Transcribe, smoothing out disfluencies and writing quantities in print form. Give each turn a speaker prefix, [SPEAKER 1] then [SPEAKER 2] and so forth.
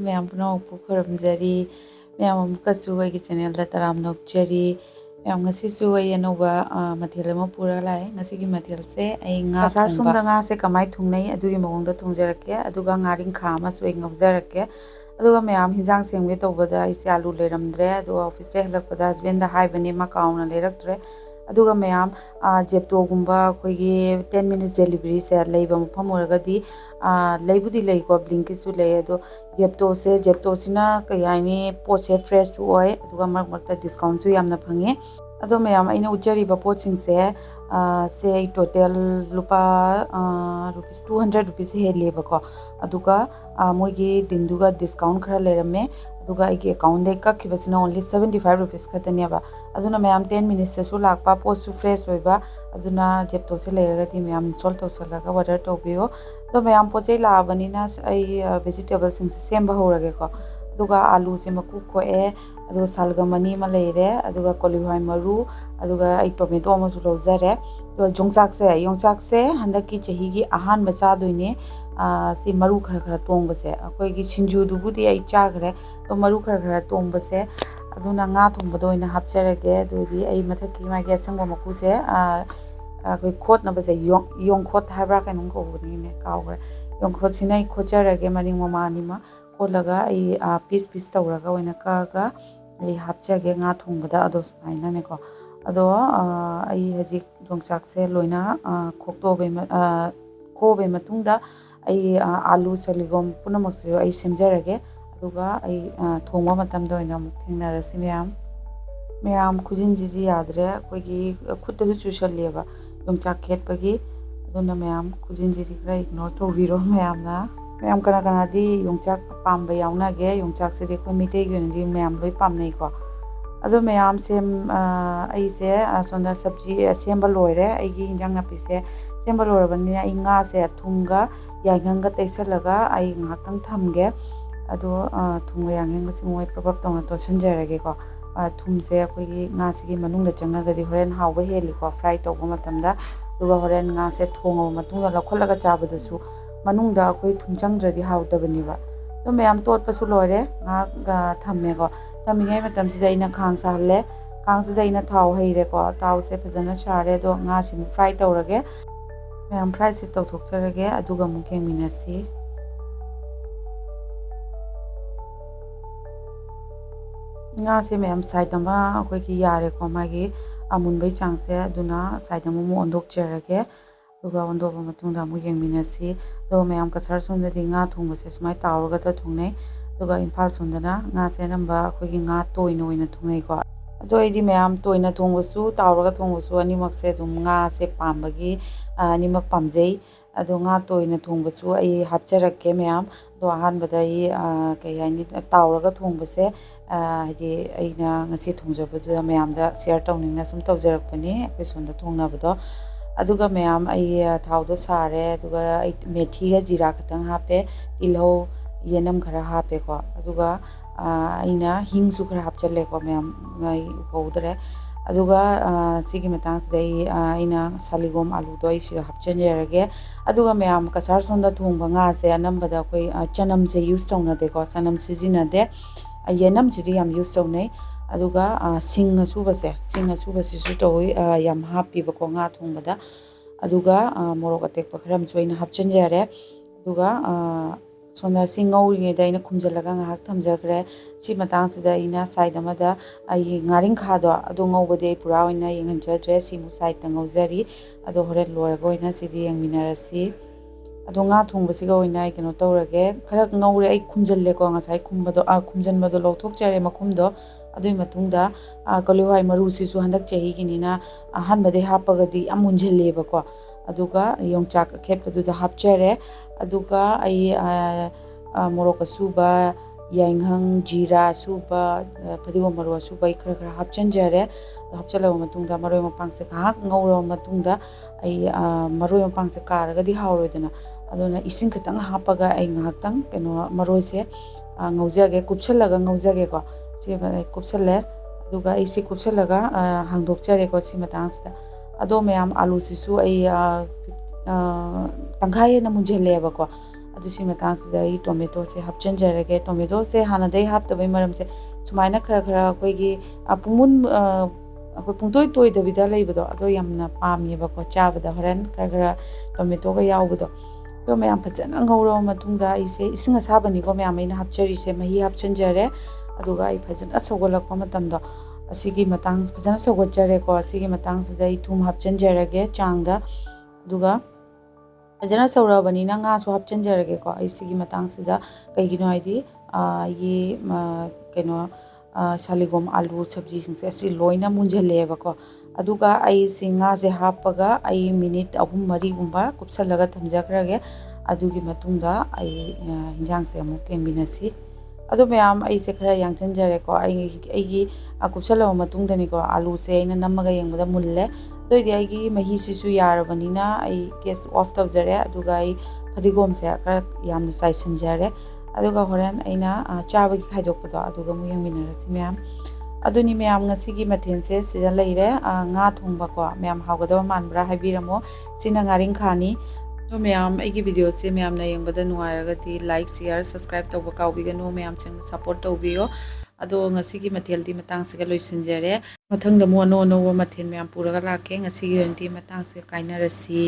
[SPEAKER 1] ma'am पुनः खुरमजरी ma'am अमुकसु अꯩगी चैनल तराम नोक्चरी ma'am ngasisu ai anoba mathel ama pura lai ngasigi mathel se ai nga sar sumda nga se kamai thungnai adugi mawongda thungjarake aduga ngaring kha ama su ai ngawjarake aduga ma'am hinjang semge tobada ai se alu leramdre adu office te halakpada husband da haibani ma kauna leraktre aduga ma'am jepto gumba koigi 10 minutes delivery se leiba mafam oragadi leibudi lei ko blinkit su lei ado jepto sina kayani poche fresh su oi aduga mark discount su yamna phange ado ma'am aina uchari ba poching se total lupa rupees 200 rupees he leba ko aduga moigi dinduga discount khara lerame aduga aigi account de ka khibasina only 75 rupees khatani ba aduna ma'am 10 minutes se su lakpa post su fresh oiba aduna jepto se leragati ma'am install tawsalaga order tawbiyo to ma'am pochei laabani na ai vegetables sing se semba horage ko aduga alu se maku khoe aduga salgam ani ma leire aduga kolihai maru aduga ai tomato ma su lozare to yongchak se handaki chahi gi ahan bacha doine si maru khara khara tongba se akoi gi sinju du budi ai chagre to maru khara khara tongba se aduna nga thongba doina hapcharage dudi ai mathaki ma ge sangwa maku se akoi khot na ba se yong khot habra ka nung ko buni ne kawre yong khot sinai khocharage maring mama anima kolaga ai piece tawraga oina ka ai hapchage nga thongbada ado sumaina ne ko ado ai haji jongchak se loina khobe matungda ai alu saligom punamak se ai semjarage aduga ai thongba matam da oina muk thingnarasi ma'am खुजिन जी यादरे कोई खुद चूसलेबा योंचाक खेपगी अदुना ma'am खुजिन जी खरा ignore तौबिरो ma'am कना दी योंचाक पाम्बा यावनागे योंचाक से कोई मिटे गी मैम लोई पामनै को अदो मैम सेम ऐसे सोना सब्जी सेम लोरे ऐगी इंजांग नापी से सेम लोरबनी आई nga से थुंगा यागंगा तैसलगा आई ngakang thamge अदो थुंगा यांगंग सिमोय प्रभाव तौना तो संजरगे को थुमसे अखोगी nga सिगी मनुंग चंगगदी होरेन हावबा हेलिको फ्राई तौबा मतमदा दुगा होरेन nga से थोंगो मतुंगा लखोलगा चाबदसु मनुंगदा अखोई थुम चंगद्रदी हावदबनिबा तो मैम तोटपसु लोरे nga थम्मेको थमिङै मतमसिदा इना खांग साहले खांगसिदा इना थाव हैरेको थाव से फजना सारे दो nga सिम फ्राई तौरगे मैम फ्राई से तौथोकचरगे अदुगा मुके मिनसी nga se मैम साइड अमा अखोई की यारे को मागी अमुनबै चांगसे अदुना साइड अमा मु ओंदोक चरगे दुगा ओंदोबा मतुंदा मु येंगमिनसी दो मैम कसर सुंददी nga थोंगसे सुमाय तावरगा ता थोंगनै दुगा इम्फाल सुंदना nga से नंबा अखोई की nga तोइनो ओइना थोंगनै को अदो एदी मैम तोइना थोंगसु तावरगा थोंगसु अनिमक से दुम nga से पामबगी अनिमक पामजै अदो nga तोइना थोंगसु आई हापचरके मैम दो अहानबदा आई कयानि तावरगा थोंगबसे हाइदि अइना ngasi थोंजबदु मैम दा शेयर तौनिंगना सुम तौजरकपनि अखोई सोंदा थोंगनाबदो अदुगा मैम आई थावदो सारे अदुगा आई मेथी गा जीरा खतंग हापे तिलौ येनम खरा हापे को अदुगा आइना हिंगसु खरा हापचले को मैम आई होदरे अदुगा सिगी मतंग से आइना सालिगोम आलू दो आई सिगा हापचनजरगे अदुगा मैम कसार सोंदा थोंबा nga से अनंबदा कोई चनम से यूज तौना दे को चनम सिजिना दे येनम सिदि याम यूज तौनै अदुगा सिंग सुबसे तो याम हापी बको nga थोंबदा अदुगा मोरक अटेक खरम चोइना हापचनजरे अदुगा सोना सिंगौरिङे दा इना खुमजलगा nga हक थमजग्रे सी मतंग सिदा इना साइड अमदा आई ngaring खादो अदो ngौबदे पुरा ओइना यंगनजद्रे सी मु साइड ता ngौजरी अदो होरे लोरगो ओइना सिदि यंगमिनारसी अदो nga थोंबसिगा ओइना आई कनो तौरगे खरा ngौरे आई खुमजल्ले को nga साइ खुमबदो खुमजनबदो लौथोकचरे मखुमदो अदुई मतुंगदा कलिवाई मरुसिसु हंदक चही गिनिना अहनबदे हापगदी अमुंझलेबको अदुगा योंचाक खेपदुदा हापचरे अदुगा आई मोरक सुबा यांगहंग जीरा सुबा फदिगो मरो सुबा खरा खरा हापचनजरे हापचलबा मतुंगदा मरोय मपांग से घाक ngौरबा मतुंगदा आई मरोय मपांग से कारगदी हावरोयदना अदुना इसिंग खतंग हापगा आई ngahaktang keno मरोय से ngौजगे कुपसलगा ngौजगे को से कुपसले ꯑꯗꯨꯒ ꯑꯩꯁꯤ ꯀꯨꯞꯁꯜꯂꯒ ꯍꯥꯡꯗꯣꯛꯆꯔꯦꯀꯣ ꯁꯤ ꯃꯇꯥꯡꯁꯤꯗ ꯑꯗꯣ ꯃꯌꯥꯝ ꯑꯥꯂꯨꯁꯤꯁꯨ ꯑꯩ ꯇꯪꯈꯥꯏ ꯍꯦꯟꯅ ꯃꯨꯟꯖꯜꯂꯦꯕꯀꯣ ꯑꯗꯨ ꯁꯤ ꯃꯇꯥꯡꯁꯤꯗ ꯑꯩ ꯇꯣꯃꯦꯇꯣꯁꯦ ꯍꯥꯞꯆꯤꯟꯖꯔꯒꯦ ꯇꯣꯃꯦꯇꯣꯁꯦ ꯍꯥꯟꯅꯗꯩ ꯍꯥꯞꯇꯕꯩ ꯃꯔꯝꯁꯦ ꯁꯨꯃꯥꯏꯅ ꯈꯔ ꯈꯔ ꯑꯩꯈꯣꯏꯒꯤ ꯑꯩꯈꯣꯏ ꯄꯨꯡꯇꯣꯏ ꯇꯣꯏꯗꯕꯤꯗ ꯂꯩꯕꯗꯣ ꯑꯗꯣ ꯌꯥꯝꯅ ꯄꯥꯝꯃꯦꯕꯀꯣ ꯆꯥꯕꯗ ꯍꯣꯔꯦꯟ ꯈꯔ ꯈꯔ ꯇꯣꯃꯦꯇꯣꯒ ꯌꯥꯎꯕꯗꯣ ꯑꯗꯣ ꯃꯌꯥꯝ ꯐꯖꯅ ꯉꯧꯔꯕ ꯃꯇꯨꯡꯗ ꯑꯩꯁꯦ ꯏꯁꯤꯡ ꯑꯁꯥꯕꯅꯤꯀꯣ ꯃꯌꯥꯝ ꯑꯩꯅ ꯍꯥꯞꯆꯔꯤꯁꯦ ꯃꯍꯤ ꯍꯥꯞꯆꯤꯟꯖꯔꯦ ꯑꯗꯨꯒ ꯑꯩ ꯐꯖꯅ ꯁꯧꯒꯠꯂꯛꯄ ꯃꯇꯝꯗꯣ ꯑꯁꯤꯒꯤ ꯃꯇꯥꯡ ꯐꯖꯅ ꯁꯧꯒꯠꯆꯔꯦꯀꯣ ꯑꯁꯤꯒꯤ ꯃꯇꯥꯡꯁꯤꯗ ꯑꯩ ꯊꯨꯝ ꯍꯥꯞꯆꯤꯟꯖꯔꯒꯦ ꯆꯥꯡꯗ ꯑꯗꯨꯒ ꯐꯖꯅ ꯁꯧꯔꯛꯑꯕꯅꯤꯅ ꯉꯥꯁꯨ ꯍꯥꯞꯆꯤꯟꯖꯔꯒꯦꯀꯣ ꯑꯩ ꯁꯤꯒꯤ ꯃꯇꯥꯡꯁꯤꯗ ꯀꯩꯒꯤꯅꯣ ꯍꯥꯏꯗꯤ ꯑꯩꯒꯤ ꯀꯩꯅꯣ ꯁꯥꯂꯤꯒꯣꯝ ꯑꯥꯂꯨ ꯁꯕꯖꯤꯁꯤꯡꯁꯦ ꯑꯁꯤ ꯂꯣꯏꯅ ꯃꯨꯟꯓꯜꯂꯛꯑꯦꯕꯀꯣ ꯑꯗꯨꯒ ꯑꯩꯁꯤ ꯉꯥꯁꯦ ꯍꯥꯞꯄꯒ ꯑꯩ ꯃꯤꯅꯤꯠ 3-4ꯒꯨꯝꯕ ꯀꯨꯞꯁꯜꯂꯒ ꯊꯝꯖꯈ꯭ꯔꯒꯦ ꯑꯗꯨꯒꯤ ꯃꯇꯨꯡꯗ ꯑꯩ ꯍꯤꯟꯖꯥꯡꯁꯦ ꯑꯃꯨꯛ ꯌꯦꯡꯃꯤꯟꯅꯁꯤ ꯑꯗꯣ ꯃꯌꯥꯝ ꯑꯩꯁꯦ ꯈꯔ ꯌꯥꯡꯁꯤꯟꯖꯔꯦꯀꯣ ꯑꯩꯒꯤ ꯀꯨꯞꯁꯜꯂꯕ ꯃꯇꯨꯡꯗꯅꯤꯀꯣ ꯑꯥꯂꯨꯁꯦ ꯑꯩꯅ ꯅꯝꯃꯒ ꯌꯦꯡꯕꯗ ꯃꯨꯜꯂꯦ ꯑꯗꯨꯑꯣꯏꯗꯤ ꯑꯩꯒꯤ ꯃꯍꯤꯁꯤꯁꯨ ꯌꯥꯔꯕꯅꯤꯅ ꯑꯩ ꯒꯦꯁ ꯑꯣꯐ ꯇꯧꯖꯔꯦ ꯑꯗꯨꯒ ꯑꯩ ꯐꯗꯤꯒꯣꯝꯁꯦ ꯈꯔ ꯌꯥꯝꯅ ꯆꯥꯏꯁꯤꯟꯖꯔꯦ ꯑꯗꯨꯒ ꯍꯣꯔꯦꯟ ꯑꯩꯅ ꯆꯥꯕꯒꯤ ꯈꯥꯏꯗꯣꯛꯄꯗꯣ ꯑꯗꯨꯒ ꯑꯃꯨꯛ ꯌꯦꯡꯃꯤꯟꯅꯔꯁꯤ ꯃꯌꯥꯝ ꯑꯗꯨꯅꯤ ꯃꯌꯥꯝ ꯉꯁꯤꯒꯤ ꯃꯊꯦꯜꯁꯦ ꯁꯤꯗ ꯂꯩꯔꯦ ꯉꯥ ꯊꯣꯡꯕꯀꯣ ꯃꯌꯥꯝ ꯍꯥꯎꯒꯗꯕ ꯃꯥꯟꯕ꯭ꯔꯥ ꯍꯥꯏꯕꯤꯔꯝꯃꯣ ꯁꯤꯅ ꯉꯥꯔꯤꯡꯈꯥꯅꯤ ꯑꯗꯣ ꯃꯌꯥꯝ ꯑꯩꯒꯤ ꯚꯤꯗꯤꯑꯣꯁꯦ ꯃꯌꯥꯝꯅ ꯌꯦꯡꯕꯗ ꯅꯨꯡꯉꯥꯏꯔꯒꯗꯤ ꯂꯥꯏꯛ ꯁꯤꯌꯔ ꯁꯕꯁꯀ꯭ꯔꯥꯏꯕ ꯇꯧꯕ ꯀꯥꯎꯕꯤꯒꯅꯨ ꯃꯌꯥꯝ ꯆꯪꯅ ꯁꯞꯄꯣꯔꯠ ꯇꯧꯕꯤꯌꯣ ꯑꯗꯣ ꯉꯁꯤꯒꯤ ꯃꯊꯦꯜꯗꯤ ꯃꯇꯥꯡꯁꯤꯒ ꯂꯣꯏꯁꯤꯟꯖꯔꯦ ꯃꯊꯪꯗ ꯑꯃꯨꯛ ꯑꯅꯧ ꯑꯅꯧꯕ ꯃꯊꯦꯜ ꯃꯌꯥꯝ ꯄꯨꯔꯒ ꯂꯥꯛꯀꯦ ꯉꯁꯤꯒꯤ ꯑꯣꯏꯅꯗꯤ ꯃꯇꯥꯡꯁꯤꯒ ꯀꯥꯏꯅꯔꯁꯤ